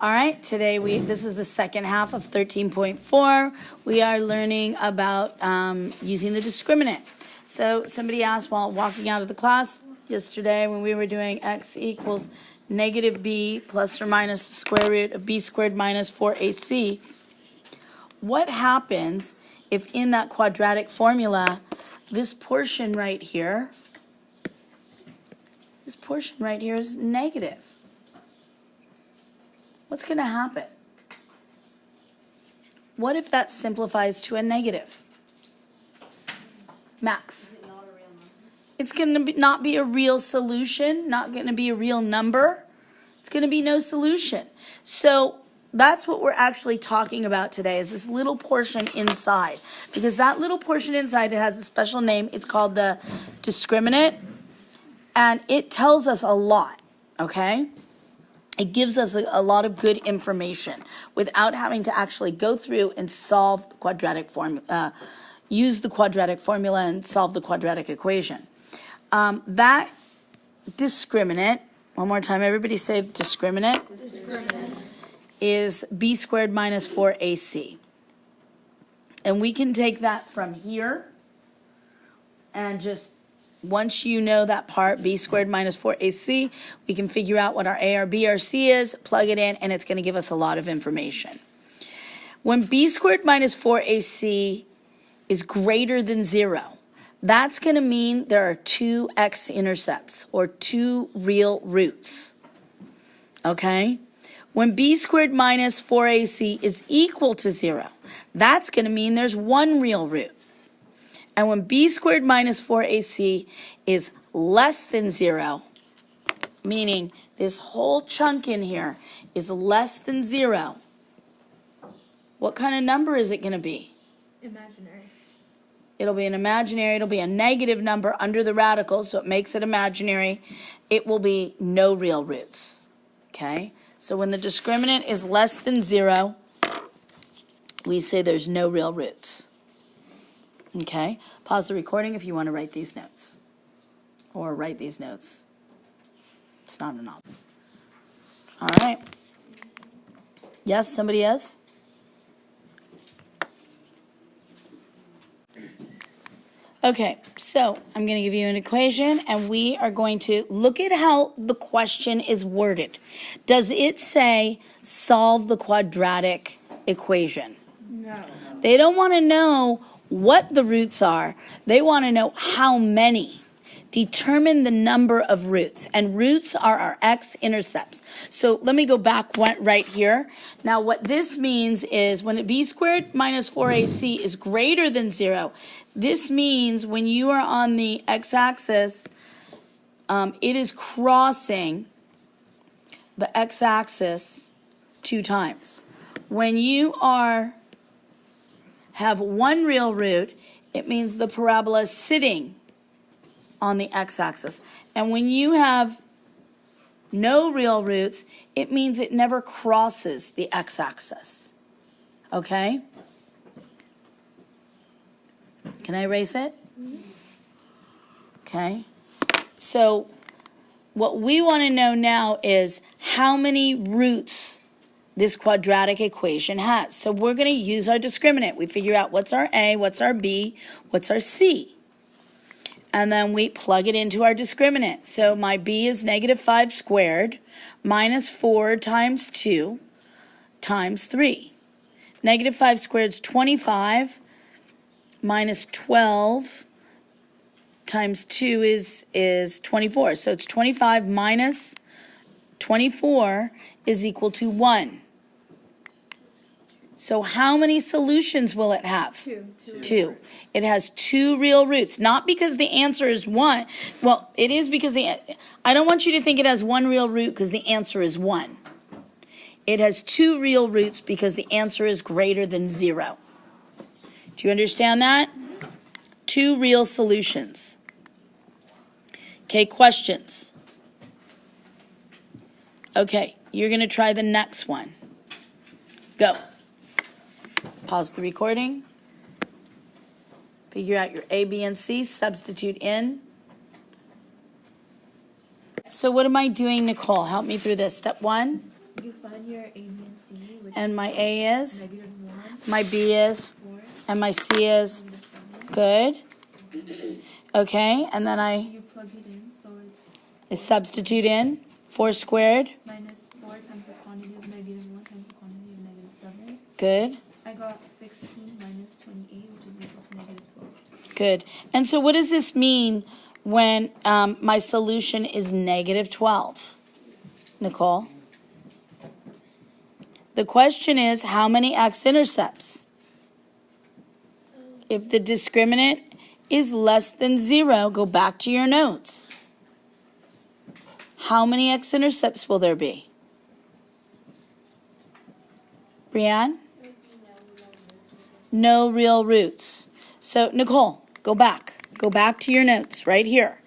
All right, today this is the second half of 13.4. We are learning about using the discriminant. So somebody asked while walking out of the class yesterday when we were doing x equals negative b plus or minus the square root of b squared minus 4ac, what happens if in that quadratic formula this portion right here is negative? What's going to happen? What if that simplifies to a negative? Max. It's going to not be a real solution, not going to be a real number. It's going to be no solution. So that's what we're actually talking about today, is this little portion inside. Because that little portion inside, it has a special name. It's called the discriminant. And it tells us a lot, okay? It gives us a lot of good information without having to actually go through and solve the quadratic formula, use the quadratic formula and solve the quadratic equation. That discriminant, one more time, everybody say discriminant, is b squared minus 4ac. And we can take that from here and just, once you know that part, b squared minus 4ac, we can figure out what our a, our b, our c is, plug it in, and it's going to give us a lot of information. When b squared minus 4ac is greater than 0, that's going to mean there are two x-intercepts, or two real roots. Okay? When b squared minus 4ac is equal to 0, that's going to mean there's one real root. And when b squared minus 4ac is less than 0, meaning this whole chunk in here is less than 0, what kind of number is it going to be? Imaginary. It'll be an imaginary. It'll be a negative number under the radical, so it makes it imaginary. It will be no real roots. Okay? So when the discriminant is less than 0, we say there's no real roots. Okay, pause the recording if you want to write these notes. Or write these notes. It's not an option. All right. Yes, somebody else? Okay, so I'm going to give you an equation, and we are going to look at how the question is worded. Does it say solve the quadratic equation? No. They don't want to know what the roots are. They want to know how many. Determine the number of roots. And roots are our x-intercepts. So let me go back right here. Now what this means is when b squared minus 4ac is greater than 0, this means when you are on the x-axis, it is crossing the x-axis 2 times. When you have one real root, it means the parabola is sitting on the x-axis. And when you have no real roots, it means it never crosses the x-axis. Okay? Can I erase it? Okay. So what we want to know now is how many roots this quadratic equation has. So we're going to use our discriminant. We figure out what's our a, what's our b, what's our c. And then we plug it into our discriminant. So my b is negative 5 squared minus 4 times 2 times 3. Negative 5 squared is 25 minus 12 times 2 is 24. So it's 25 minus 24 is equal to 1. So how many solutions will it have? Two. It has 2 real roots. Not because the answer is 1. Well, it is because I don't want you to think it has 1 real root because the answer is 1. It has 2 real roots because the answer is greater than 0. Do you understand that? 2 real solutions. Okay, questions? Okay, you're going to try the next one. Go. Pause the recording. Figure out your A, B, and C. Substitute in. So what am I doing, Nicole? Help me through this. Step 1. You find your A, B, and C. Which And my A is? -1. My B is? 4. And my C is? -7. Good. Okay, and then You plug it in, so it's substitute in 4 squared. minus 4 times the quantity of -1 times the quantity of -7. Good. I got 16 minus 28, which is equal to -12. Good. And so what does this mean when my solution is -12? Nicole? The question is, how many x-intercepts? If the discriminant is less than 0, go back to your notes. How many x-intercepts will there be? Brianne? No real roots. So, Nicole, go back. Go back to your notes right here.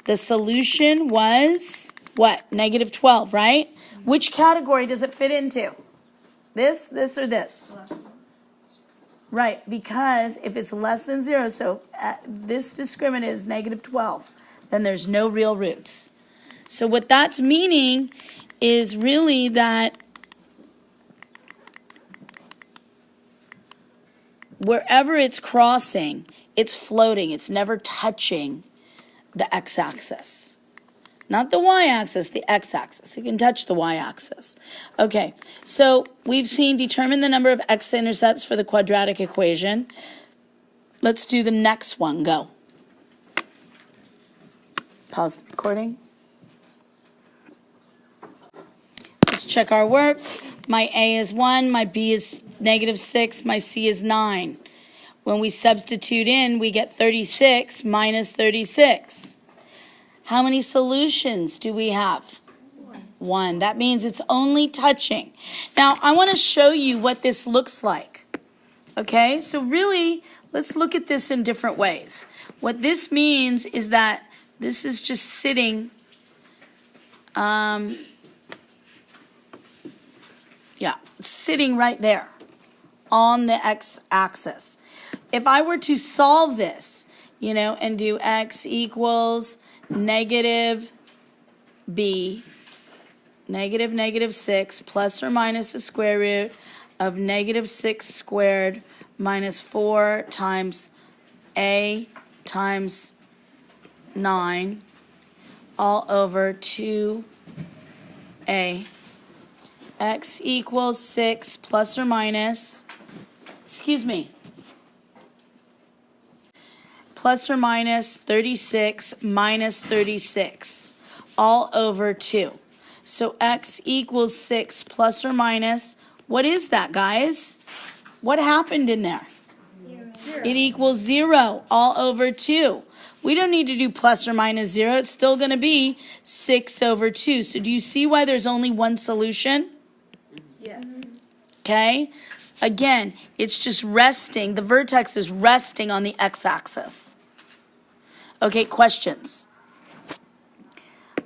The solution was what? -12, right? Which category does it fit into? This, or this? Right, because if it's less than 0, so this discriminant is -12, then there's no real roots. So what that's meaning is really that wherever it's crossing, it's floating. It's never touching the x-axis. Not the y-axis, the x-axis. It can touch the y-axis. Okay, so we've seen determine the number of x-intercepts for the quadratic equation. Let's do the next one. Go. Pause the recording. Let's check our work. My A is 1, my B is -6, my C is 9. When we substitute in, we get 36 minus 36. How many solutions do we have? One. That means it's only touching. Now, I want to show you what this looks like. Okay, so really, let's look at this in different ways. What this means is that this is just sitting, sitting right there on the x-axis. If I were to solve this, and do x equals negative b, -6 plus or minus the square root of -6 squared minus 4 times a times 9 all over 2a. X equals 6 plus or minus, plus or minus 36 minus 36 all over 2. So x equals 6 plus or minus, what is that, guys? What happened in there? 0. It equals 0 all over 2. We don't need to do plus or minus 0. It's still going to be 6 over 2. So do you see why there's only one solution? Yes. Okay? Again, it's just resting. The vertex is resting on the x-axis. Okay, questions?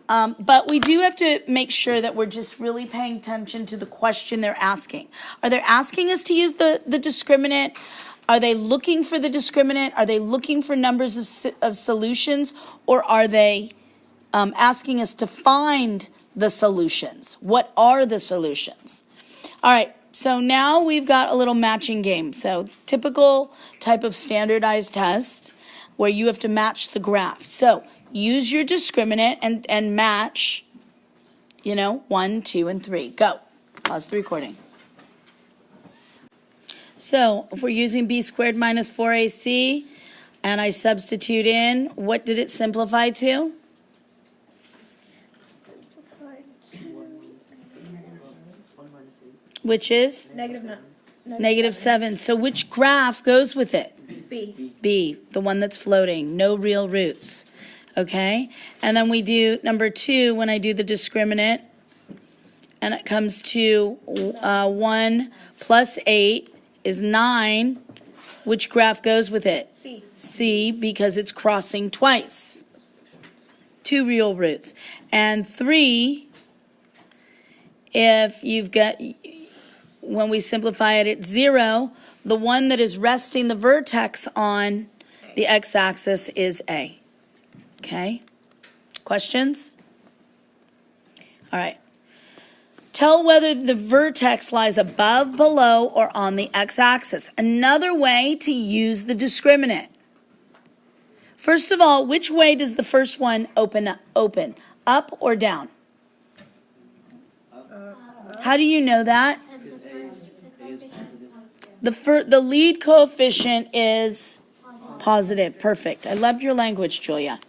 But we do have to make sure that we're just really paying attention to the question they're asking. Are they asking us to use the discriminant? Are they looking for the discriminant? Are they looking for numbers of solutions? Or are they asking us to find the solutions? What are the solutions? All right, so now we've got a little matching game. So typical type of standardized test where you have to match the graph. So use your discriminant and match, 1, 2, and 3. Go. Pause the recording. So if we're using b squared minus 4ac and I substitute in, what did it simplify to? Which is? -7. So which graph goes with it? B, the one that's floating. No real roots. Okay? And then we do number 2 when I do the discriminant. And it comes to 1 plus 8 is 9. Which graph goes with it? C. C, because it's crossing twice. 2 real roots. And 3, if you've got, when we simplify it, it's 0. The one that is resting the vertex on the x-axis is A. Okay? Questions? All right. Tell whether the vertex lies above, below, or on the x-axis. Another way to use the discriminant. First of all, which way does the first one open? Up or down? How do you know that? The lead coefficient is positive. Perfect. I loved your language, Julia.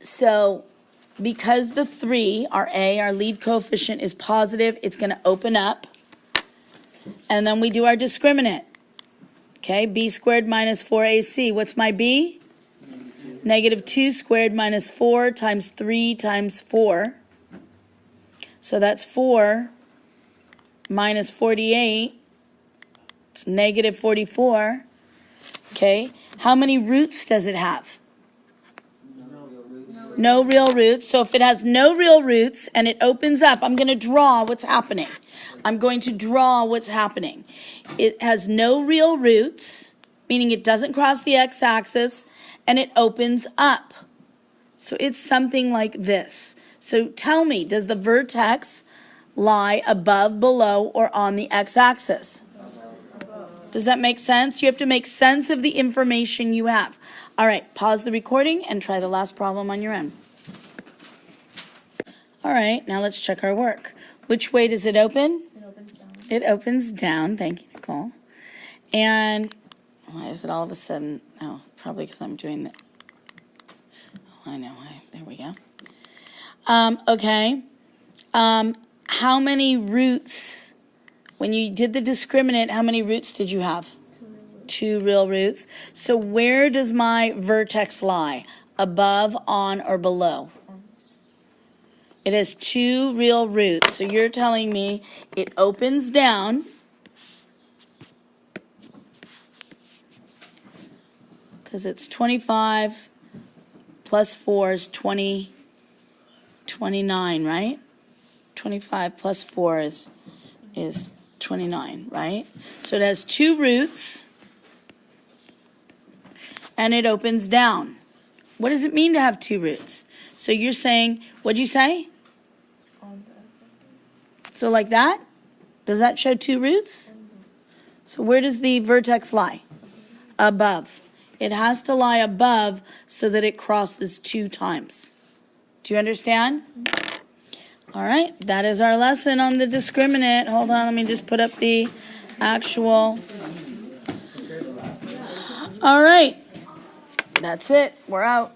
So because the 3, our A, our lead coefficient is positive, it's going to open up. And then we do our discriminant. Okay, B squared minus 4AC. What's my B? Negative 2 squared minus 4 times 3 times 4. So that's 4 minus 48. It's negative 44. Okay, how many roots does it have? No real roots. So if it has no real roots and it opens up, I'm going to draw what's happening. I'm going to draw what's happening. It has no real roots, meaning it doesn't cross the x-axis, and it opens up. So it's something like this. So tell me, does the vertex lie above, below, or on the x-axis? Does that make sense? You have to make sense of the information you have. All right, pause the recording and try the last problem on your own. All right, now let's check our work. Which way does it open? It opens down. It opens down. Thank you, Nicole. And why is it all of a sudden? Oh, probably because I'm doing that. Oh, I know. There we go. Okay. How many roots, when you did the discriminant, how many roots did you have? 2 real roots. So where does my vertex lie? Above, on, or below? It has 2 real roots. So you're telling me it opens down. Because it's 25 plus 4 is 29, right? 25 plus 4 is 29, right? So it has 2 roots. And it opens down. What does it mean to have 2 roots? So you're saying, what'd you say? So like that? Does that show 2 roots? So where does the vertex lie? Above. It has to lie above so that it crosses 2 times. Do you understand? All right, that is our lesson on the discriminant. Hold on, let me just put up the actual. All right. That's it. We're out.